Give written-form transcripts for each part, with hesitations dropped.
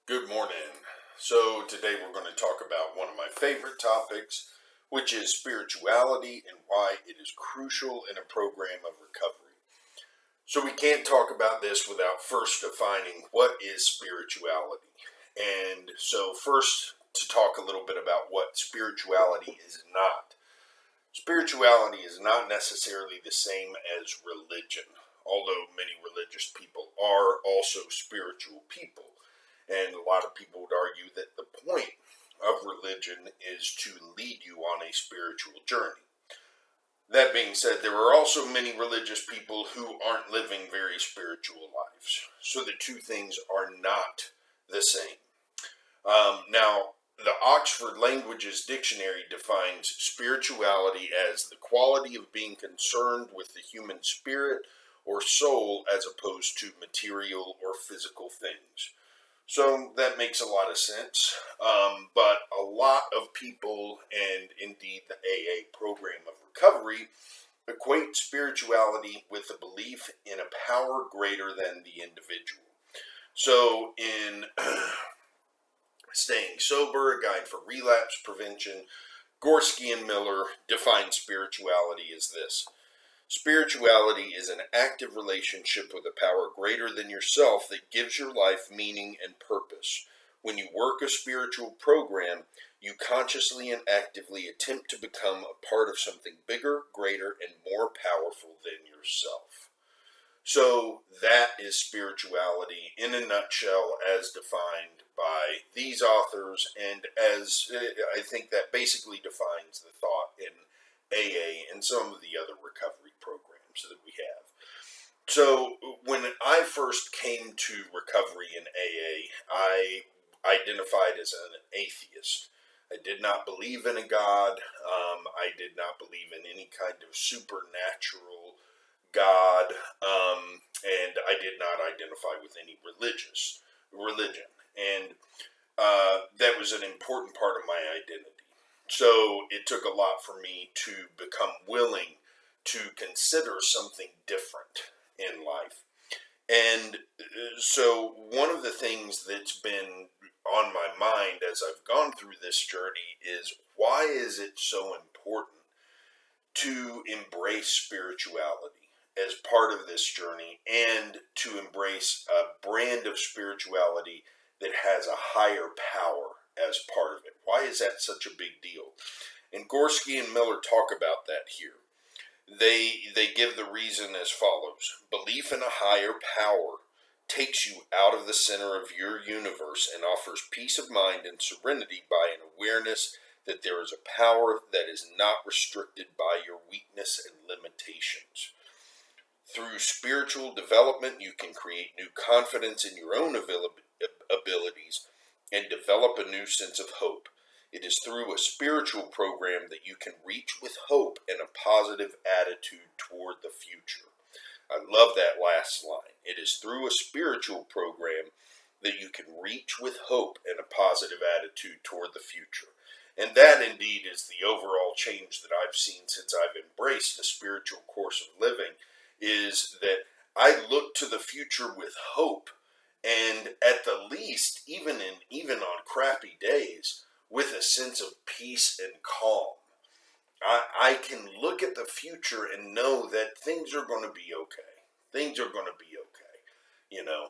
Good morning. So today we're going to talk about one of my favorite topics, which is spirituality and why it is crucial in a program of recovery. So we can't talk about this without first defining what is spirituality. And so first to talk a little bit about what spirituality is not. Spirituality is not necessarily the same as religion, although many religious people are also spiritual people. And a lot of people would argue that the point of religion is to lead you on a spiritual journey. That being said, there are also many religious people who aren't living very spiritual lives. So the two things are not the same. Now, the Oxford Languages Dictionary defines spirituality as the quality of being concerned with the human spirit or soul as opposed to material or physical things. So that makes a lot of sense. But a lot of people, and indeed the AA program of recovery, equate spirituality with a belief in a power greater than the individual. So in Staying Sober, A Guide for Relapse Prevention, Gorski and Miller define spirituality as this. Spirituality is an active relationship with a power greater than yourself that gives your life meaning and purpose. When you work a spiritual program, you consciously and actively attempt to become a part of something bigger, greater, and more powerful than yourself. So that is spirituality in a nutshell as defined by these authors, and as I think that basically defines the thought in AA and some of the other recovery programs that we have. So when I first came to recovery in AA, I identified as an atheist. I did not believe in a God. I did not believe in any kind of supernatural God, and I did not identify with any religion, and that was an important part of my identity. So it took a lot for me to become willing to consider something different in life. And so one of the things that's been on my mind as I've gone through this journey is, why is it so important to embrace spirituality as part of this journey, and to embrace a brand of spirituality that has a higher power as part of it? Why is that such a big deal? And Gorski and Miller talk about that here. They give the reason as follows. Belief in a higher power takes you out of the center of your universe and offers peace of mind and serenity by an awareness that there is a power that is not restricted by your weakness and limitations. Through spiritual development, you can create new confidence in your own abilities and develop a new sense of hope. It is through a spiritual program that you can reach with hope and a positive attitude toward the future. I love that last line. It is through a spiritual program that you can reach with hope and a positive attitude toward the future. And that indeed is the overall change that I've seen since I've embraced the spiritual course of living, is that I look to the future with hope, and at the least, even on crappy days, with a sense of peace and calm. I can look at the future and know that things are going to be okay. Things are going to be okay. You know,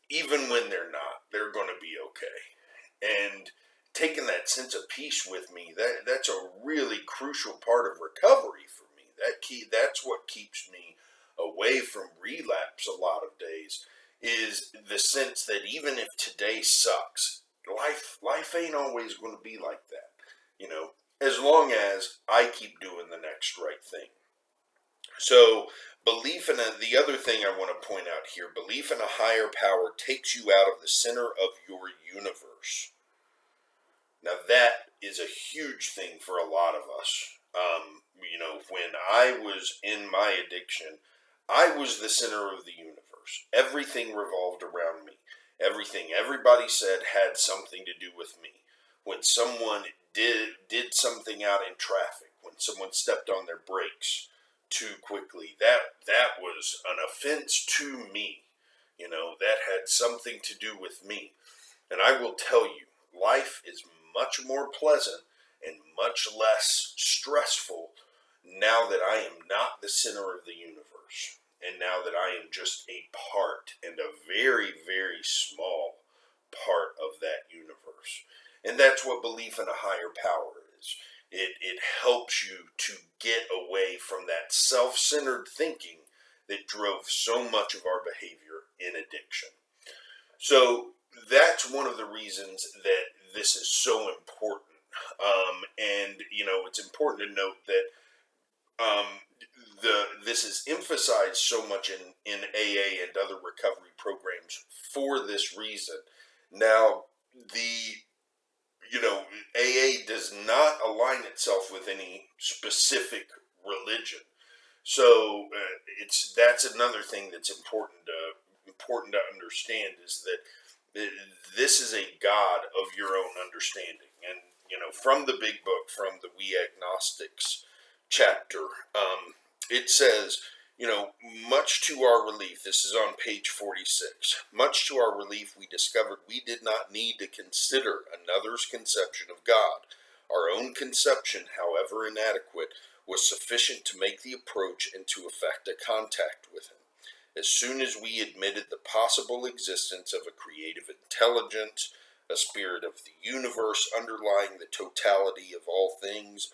even when they're not, they're going to be okay. And taking that sense of peace with me, that's a really crucial part of recovery for me. That's what keeps me away from relapse a lot of days, is the sense that even if today sucks, life ain't always going to be like that, you know, as long as I keep doing the next right thing. So the other thing I want to point out here, belief in a higher power takes you out of the center of your universe. Now that is a huge thing for a lot of us. When I was in my addiction, I was the center of the universe. Everything revolved around me. Everything everybody said had something to do with me. When someone did something out in traffic, when someone stepped on their brakes too quickly, that was an offense to me. That had something to do with me. And I will tell you, life is much more pleasant and much less stressful now that I am not the center of the universe. And now that I am just a part and a very, very small part of that universe. And that's what belief in a higher power is. It helps you to get away from that self-centered thinking that drove so much of our behavior in addiction. So that's one of the reasons that this is so important. And it's important to note that this is emphasized so much in AA and other recovery programs for this reason. Now, AA does not align itself with any specific religion. So that's another thing that's important to understand, is that this is a God of your own understanding. And from the big book, from the We Agnostics chapter, it says, much to our relief, this is on page 46, much to our relief we discovered we did not need to consider another's conception of God. Our own conception, however inadequate, was sufficient to make the approach and to effect a contact with him. As soon as we admitted the possible existence of a creative intelligence, a spirit of the universe underlying the totality of all things,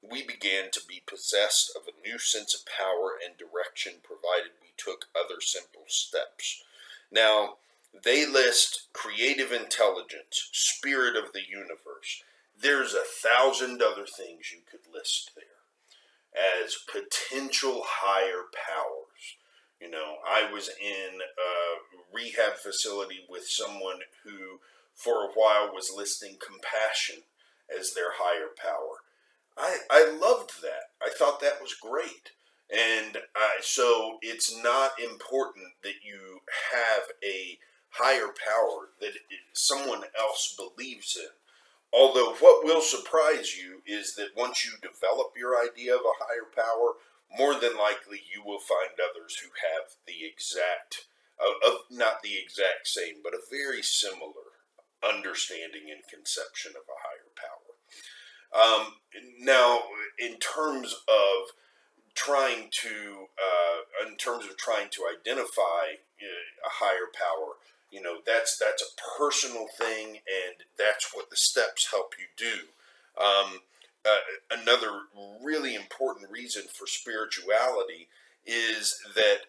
we began to be possessed of a new sense of power and direction, provided we took other simple steps. Now, they list creative intelligence, spirit of the universe. There's 1,000 other things you could list there as potential higher powers. I was in a rehab facility with someone who, for a while, was listing compassion as their higher power. I loved that. I thought that was great. And so it's not important that you have a higher power that someone else believes in. Although what will surprise you is that once you develop your idea of a higher power, more than likely you will find others who have the exact, not the exact same, but a very similar understanding and conception of a higher power. Now, in terms of trying to identify a higher power, that's a personal thing, and that's what the steps help you do. Another really important reason for spirituality is that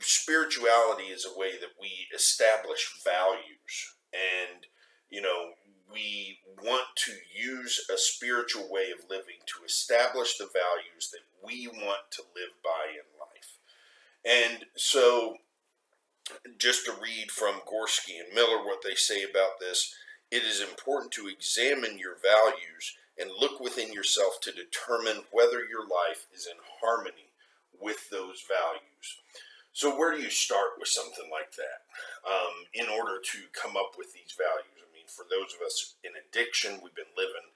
spirituality is a way that we establish values, and we want to use a spiritual way of living to establish the values that we want to live by in life. And so, just to read from Gorski and Miller what they say about this, it is important to examine your values and look within yourself to determine whether your life is in harmony with those values. So where do you start with something like that in order to come up with these values? For those of us in addiction, we've been living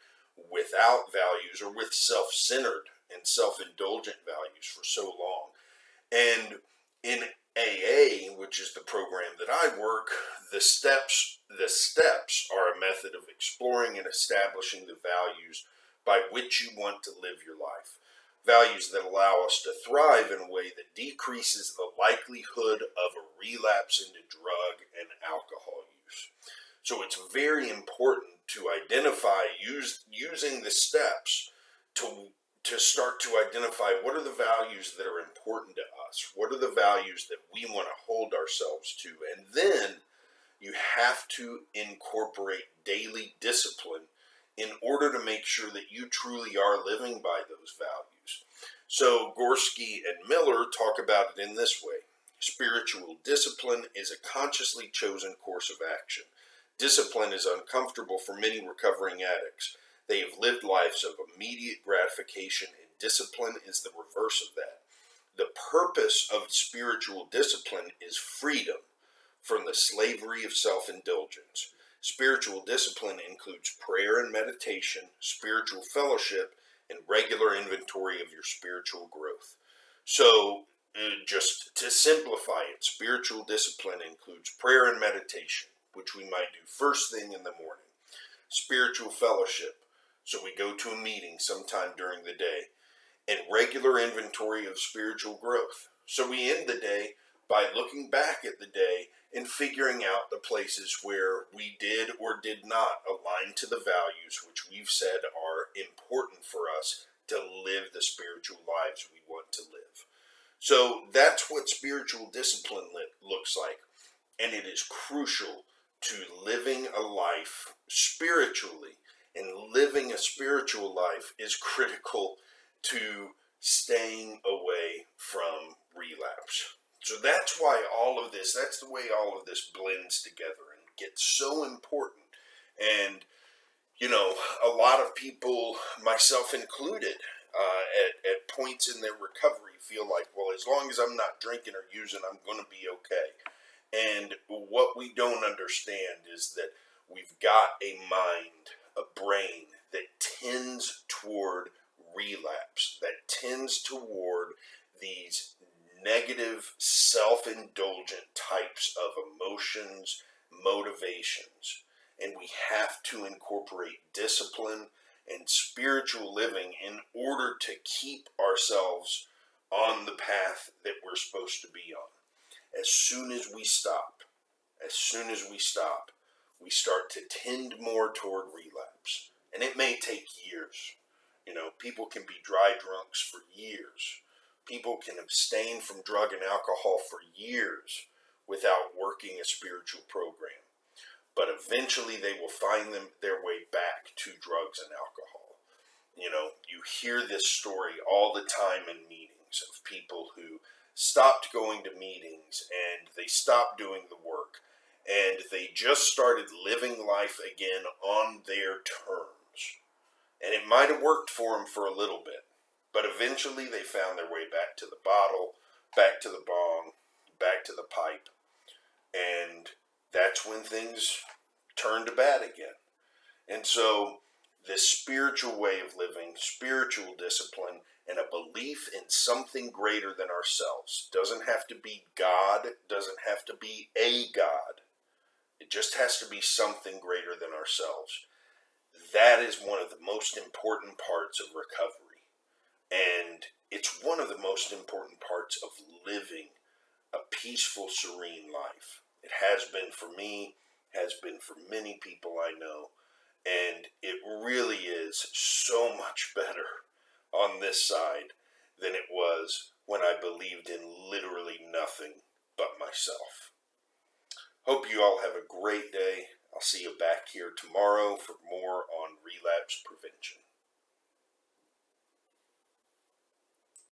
without values or with self-centered and self-indulgent values for so long. And in AA, which is the program that I work, the steps are a method of exploring and establishing the values by which you want to live your life. Values that allow us to thrive in a way that decreases the likelihood of a relapse into drug and alcohol use. So it's very important to identify, using the steps to start to identify what are the values that are important to us, what are the values that we want to hold ourselves to, and then you have to incorporate daily discipline in order to make sure that you truly are living by those values. So Gorski and Miller talk about it in this way. Spiritual discipline is a consciously chosen course of action. Discipline is uncomfortable for many recovering addicts. They have lived lives of immediate gratification, and discipline is the reverse of that. The purpose of spiritual discipline is freedom from the slavery of self-indulgence. Spiritual discipline includes prayer and meditation, spiritual fellowship, and regular inventory of your spiritual growth. So just to simplify it, spiritual discipline includes prayer and meditation, which we might do first thing in the morning. Spiritual fellowship, so we go to a meeting sometime during the day. And regular inventory of spiritual growth. So we end the day by looking back at the day and figuring out the places where we did or did not align to the values which we've said are important for us to live the spiritual lives we want to live. So that's what spiritual discipline looks like. And it is crucial to living a life spiritually. And living a spiritual life is critical to staying away from relapse. So that's why that's the way all of this blends together and gets so important. And, a lot of people, myself included, at points in their recovery feel like, well, as long as I'm not drinking or using, I'm going to be okay. And what we don't understand is that we've got a mind, a brain that tends toward relapse, that tends toward these negative, self-indulgent types of emotions, motivations. And we have to incorporate discipline and spiritual living in order to keep ourselves on the path that we're supposed to be on. As soon as we stop, we start to tend more toward relapse. And it may take years. People can be dry drunks for years. People can abstain from drug and alcohol for years without working a spiritual program. But eventually they will find their way back to drugs and alcohol. You hear this story all the time in meetings of people who stopped going to meetings and they stopped doing the work and they just started living life again on their terms. And it might have worked for them for a little bit, but eventually they found their way back to the bottle, back to the bong, back to the pipe, and that's when things turn to bad again. And so this spiritual way of living, spiritual discipline, and a belief in something greater than ourselves, doesn't have to be God, doesn't have to be a God. It just has to be something greater than ourselves. That is one of the most important parts of recovery. And it's one of the most important parts of living a peaceful, serene life. It has been for me, has been for many people I know. And it really is so much better on this side than it was when I believed in literally nothing but myself. Hope you all have a great day. I'll see you back here tomorrow for more on relapse prevention.